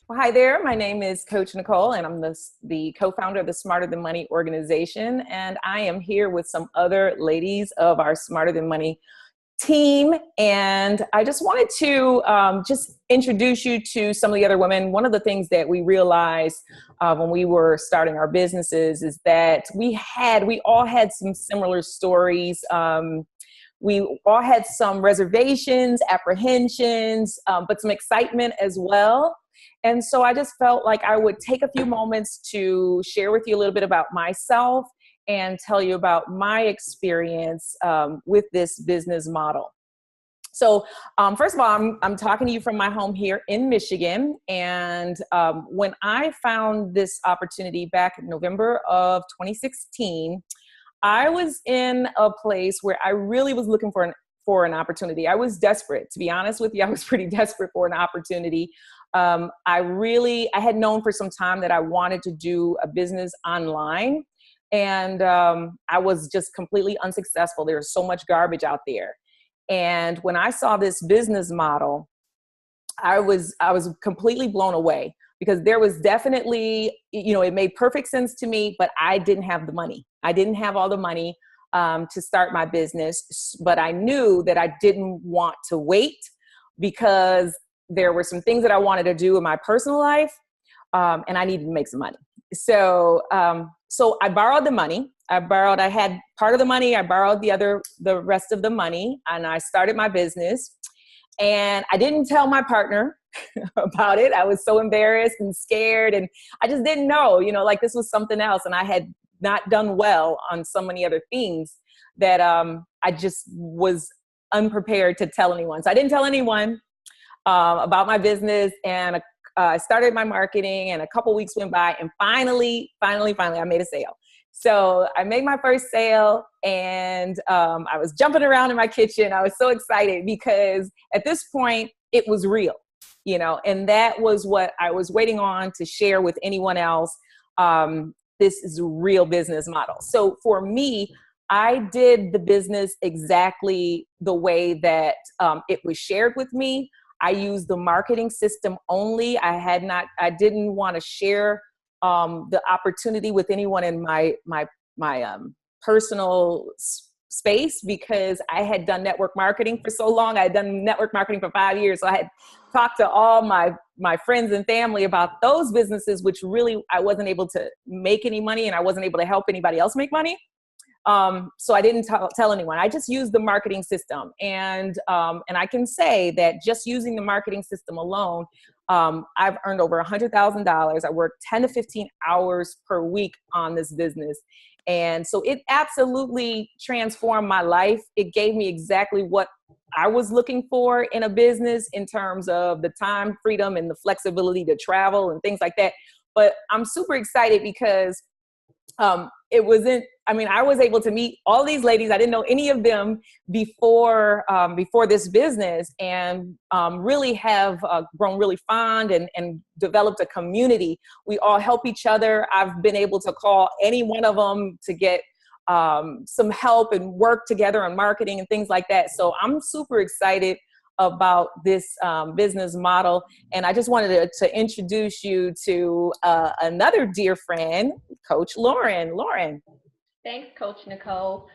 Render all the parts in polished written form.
Well, hi there. My name is Coach Nicole, and I'm the co-founder of the Smarter Than Money organization. And I am here with some other ladies of our Smarter Than Money team. And I just wanted to just introduce you to some of the other women. One of the things that we realized when we were starting our businesses is that we all had some similar stories. We all had some reservations, apprehensions, but some excitement as well. And so I just felt like I would take a few moments to share with you a little bit about myself and tell you about my experience with this business model. So first of all, I'm talking to you from my home here in Michigan. And when I found this opportunity back in November of 2016, I was in a place where I really was looking for an opportunity. I was desperate, to be honest with you. I was pretty desperate for an opportunity. I had known for some time that I wanted to do a business online, and I was just completely unsuccessful. There was so much garbage out there. And when I saw this business model, I was completely blown away, because there was definitely, it made perfect sense to me, but I didn't have the money. I didn't have all the money to start my business, but I knew that I didn't want to wait, because there were some things that I wanted to do in my personal life, and I needed to make some money. So I borrowed the money. I had part of the money. I borrowed the rest of the money, and I started my business. And I didn't tell my partner about it. I was so embarrassed and scared, and I just didn't know, like this was something else. And I had not done well on so many other things that I just was unprepared to tell anyone. So I didn't tell anyone about my business, and I started my marketing, and a couple weeks went by, and finally, I made a sale. So I made my first sale, and I was jumping around in my kitchen. I was so excited, because at this point it was real, and that was what I was waiting on to share with anyone else. This is a real business model. So for me, I did the business exactly the way that it was shared with me. I used the marketing system only. I didn't want to share the opportunity with anyone in my personal space, because I had done network marketing for so long. I had done network marketing for 5 years. So I had talked to all my friends and family about those businesses, which really I wasn't able to make any money, and I wasn't able to help anybody else make money. So I didn't tell anyone. I just used the marketing system. And I can say that just using the marketing system alone, I've earned over $100,000. I work 10 to 15 hours per week on this business. And so it absolutely transformed my life. It gave me exactly what I was looking for in a business, in terms of the time freedom and the flexibility to travel and things like that. But I'm super excited, because I was able to meet all these ladies. I didn't know any of them before this business, and really have grown really fond and developed a community. We all help each other. I've been able to call any one of them to get some help and work together on marketing and things like that. So I'm super excited about this business model. And I just wanted to introduce you to another dear friend, Coach Lauren. Lauren. Thanks, Coach Nicole.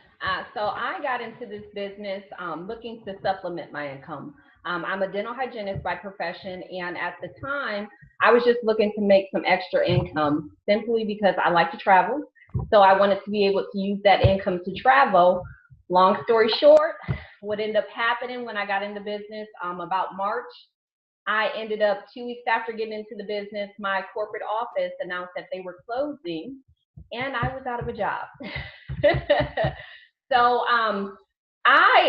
So I got into this business looking to supplement my income. I'm a dental hygienist by profession, and at the time, I was just looking to make some extra income, simply because I like to travel. So I wanted to be able to use that income to travel. Long story short, what ended up happening when I got into business, about March, I ended up 2 weeks after getting into the business, my corporate office announced that they were closing, and I was out of a job. So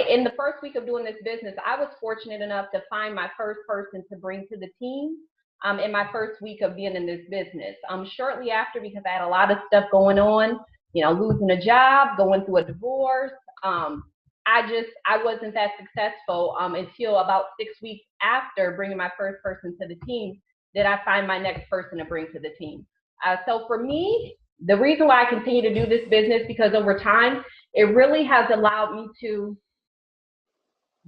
in the first week of doing this business, I was fortunate enough to find my first person to bring to the team in my first week of being in this business. Shortly after, because I had a lot of stuff going on, losing a job, going through a divorce, I wasn't that successful until about 6 weeks after bringing my first person to the team did I find my next person to bring to the team. So for me, the reason why I continue to do this business, because over time, it really has allowed me to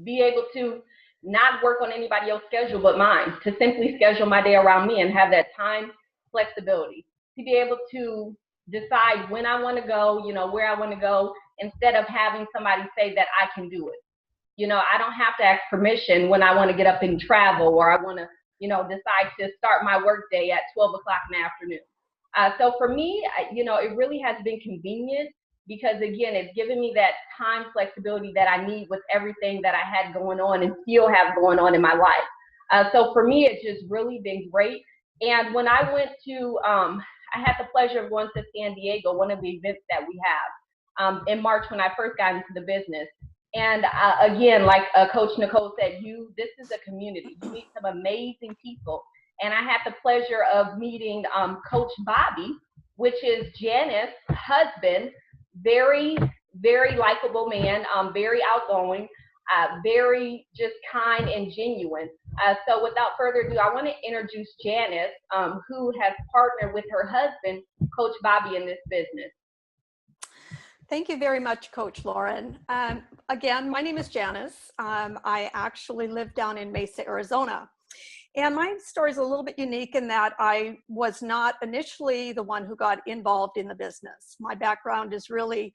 be able to not work on anybody else's schedule but mine, to simply schedule my day around me and have that time flexibility, to be able to decide when I want to go, where I want to go, instead of having somebody say that I can do it. I don't have to ask permission when I want to get up and travel, or I want to, decide to start my work day at 12 o'clock in the afternoon. So for me, it really has been convenient, because again, it's given me that time flexibility that I need with everything that I had going on and still have going on in my life. So for me, it's just really been great. And when I went to, I had the pleasure of going to San Diego, one of the events that we have in March when I first got into the business. And again, like Coach Nicole said, this is a community. You meet some amazing people. And I had the pleasure of meeting Coach Bobby, which is Janice's husband. Very, very likable man, very outgoing, very just kind and genuine. So without further ado, I want to introduce Janice, who has partnered with her husband, Coach Bobby, in this business. Thank you very much, Coach Lauren. Again, my name is Janice. I actually live down in Mesa, Arizona. And my story is a little bit unique in that I was not initially the one who got involved in the business. My background is really,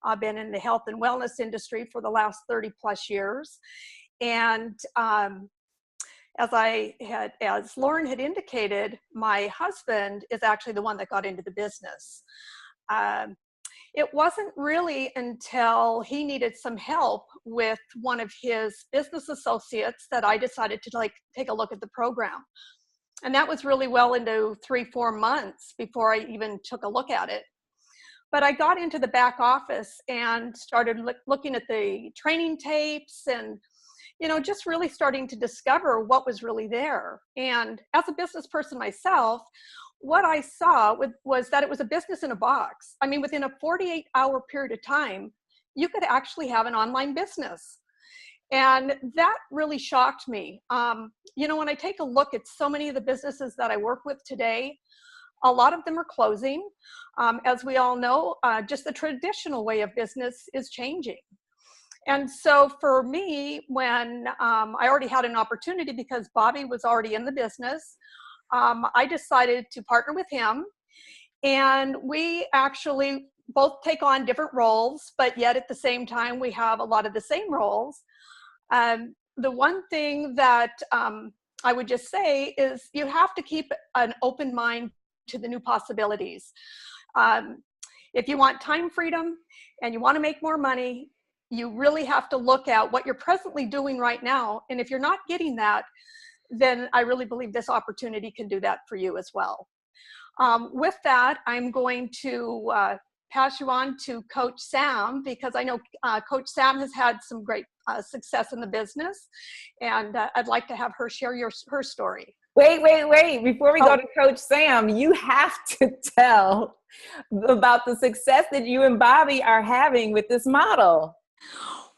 I've been in the health and wellness industry for the last 30 plus years. And as Lauren had indicated, my husband is actually the one that got into the business. It wasn't really until he needed some help with one of his business associates that I decided to take a look at the program. And that was really well into 3-4 months before I even took a look at it. But I got into the back office and started looking at the training tapes and, just really starting to discover what was really there. And as a business person myself, what I saw was that it was a business in a box. I mean, within a 48-hour period of time, you could actually have an online business. And that really shocked me. When I take a look at so many of the businesses that I work with today, a lot of them are closing. As we all know, just the traditional way of business is changing. And so for me, when I already had an opportunity because Bobby was already in the business, I decided to partner with him, and we actually both take on different roles, but yet at the same time, we have a lot of the same roles. The one thing that I would just say is you have to keep an open mind to the new possibilities. If you want time freedom and you want to make more money, you really have to look at what you're presently doing right now. And if you're not getting that, then I really believe this opportunity can do that for you as well. With that, I'm going to pass you on to Coach Sam, because I know Coach Sam has had some great success in the business, and I'd like to have her share her story. Wait. Before we go to Coach Sam, you have to tell about the success that you and Bobby are having with this model.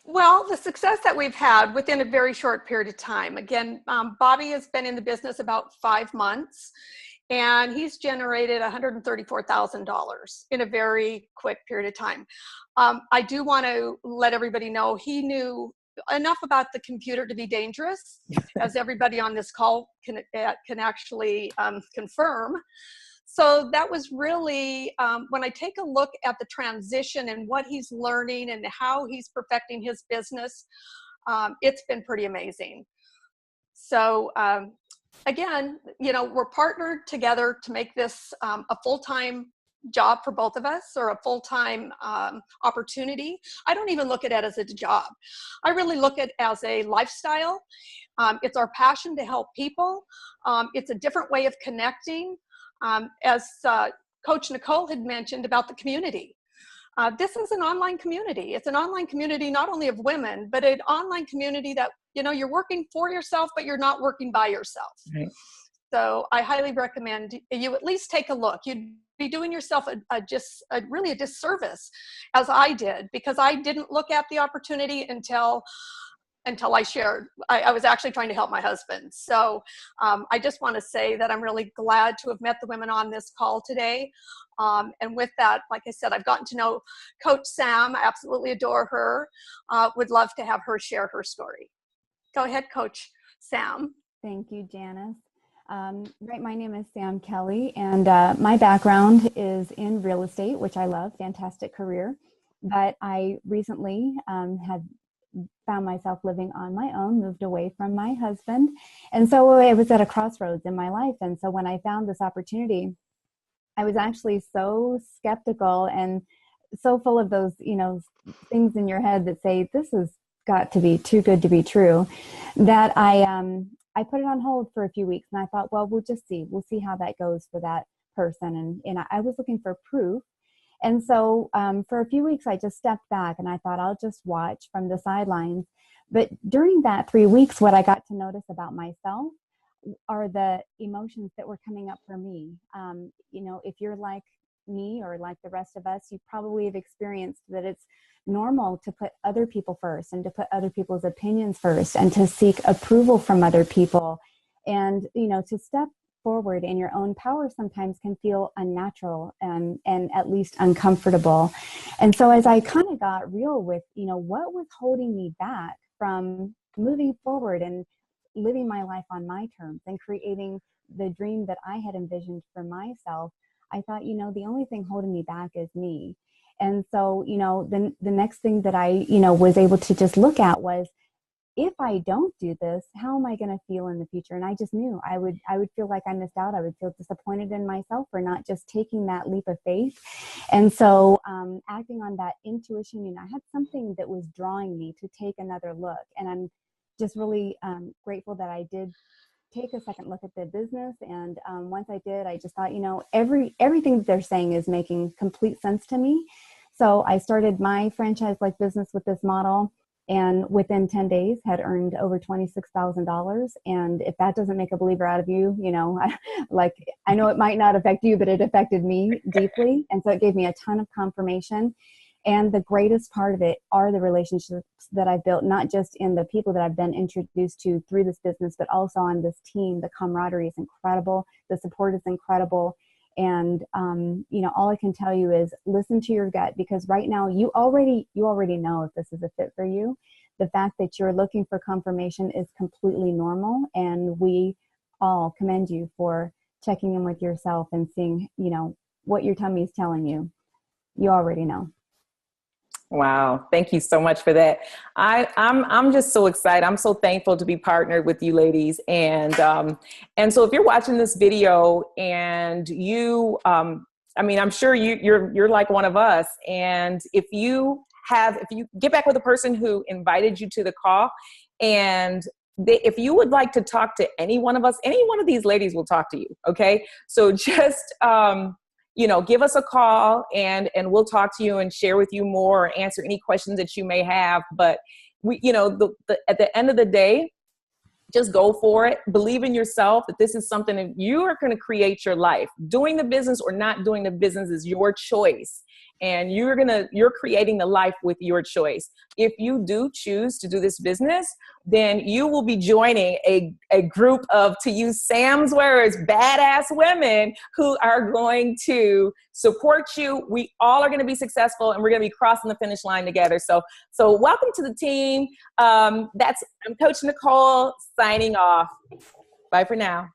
Well, the success that we've had within a very short period of time. Again, Bobby has been in the business about 5 months, and he's generated $134,000 in a very quick period of time. I do want to let everybody know he knew enough about the computer to be dangerous, as everybody on this call can actually confirm. So that was really, when I take a look at the transition and what he's learning and how he's perfecting his business, it's been pretty amazing. So again, we're partnered together to make this a full-time job for both of us, or a full-time opportunity. I don't even look at it as a job. I really look at it as a lifestyle. It's our passion to help people. It's a different way of connecting. As Coach Nicole had mentioned about the community. This is an online community. It's an online community not only of women, but an online community that, you're working for yourself, but you're not working by yourself. Right. So I highly recommend you at least take a look. You'd be doing yourself really a disservice, as I did, because I didn't look at the opportunity until I shared. I was actually trying to help my husband. So I just want to say that I'm really glad to have met the women on this call today. And with that, like I said, I've gotten to know Coach Sam. I absolutely adore her. Would love to have her share her story. Go ahead, Coach Sam. Thank you, Janice. Right, my name is Sam Kelly, and my background is in real estate, which I love, fantastic career. But I recently had found myself living on my own, moved away from my husband. And so I was at a crossroads in my life. And so when I found this opportunity, I was actually so skeptical and so full of those, things in your head that say, this has got to be too good to be true, that I put it on hold for a few weeks. And I thought, well, we'll just see. We'll see how that goes for that person. And I was looking for proof. And so for a few weeks, I just stepped back and I thought, I'll just watch from the sidelines. But during that 3 weeks, what I got to notice about myself are the emotions that were coming up for me. If you're like me or like the rest of us, you probably have experienced that it's normal to put other people first and to put other people's opinions first and to seek approval from other people. And, to step forward in your own power sometimes can feel unnatural and at least uncomfortable. And so as I kind of got real with, what was holding me back from moving forward and living my life on my terms and creating the dream that I had envisioned for myself, I thought, the only thing holding me back is me. And so, the next thing that I, was able to just look at was, if I don't do this, how am I going to feel in the future? And I just knew I would feel like I missed out. I would feel disappointed in myself for not just taking that leap of faith. And so acting on that intuition, I had something that was drawing me to take another look. And I'm just really grateful that I did take a second look at the business. And once I did, I just thought, everything that they're saying is making complete sense to me. So I started my franchise-like business with this model, and within 10 days had earned over $26,000. And if that doesn't make a believer out of you, I know it might not affect you, but it affected me deeply. And so it gave me a ton of confirmation. And the greatest part of it are the relationships that I've built, not just in the people that I've been introduced to through this business, but also on this team. The camaraderie is incredible. The support is incredible. And, all I can tell you is listen to your gut, because right now you already know if this is a fit for you. The fact that you're looking for confirmation is completely normal. And we all commend you for checking in with yourself and seeing, what your tummy is telling you. You already know. Wow. Thank you so much for that. I'm just so excited. I'm so thankful to be partnered with you ladies. And so if you're watching this video and you, I'm sure you're like one of us. And if you get back with the person who invited you to the call, and if you would like to talk to any one of us, any one of these ladies will talk to you. Okay. So just, give us a call and we'll talk to you and share with you more or answer any questions that you may have. But we, at the end of the day, just go for it. Believe in yourself that this is something that you are going to create your life. Doing the business or not doing the business is your choice. And you're creating the life with your choice. If you do choose to do this business, then you will be joining a group of, to use Sam's words, badass women who are going to support you. We all are going to be successful, and we're going to be crossing the finish line together. So welcome to the team. I'm Coach Nicole signing off. Bye for now.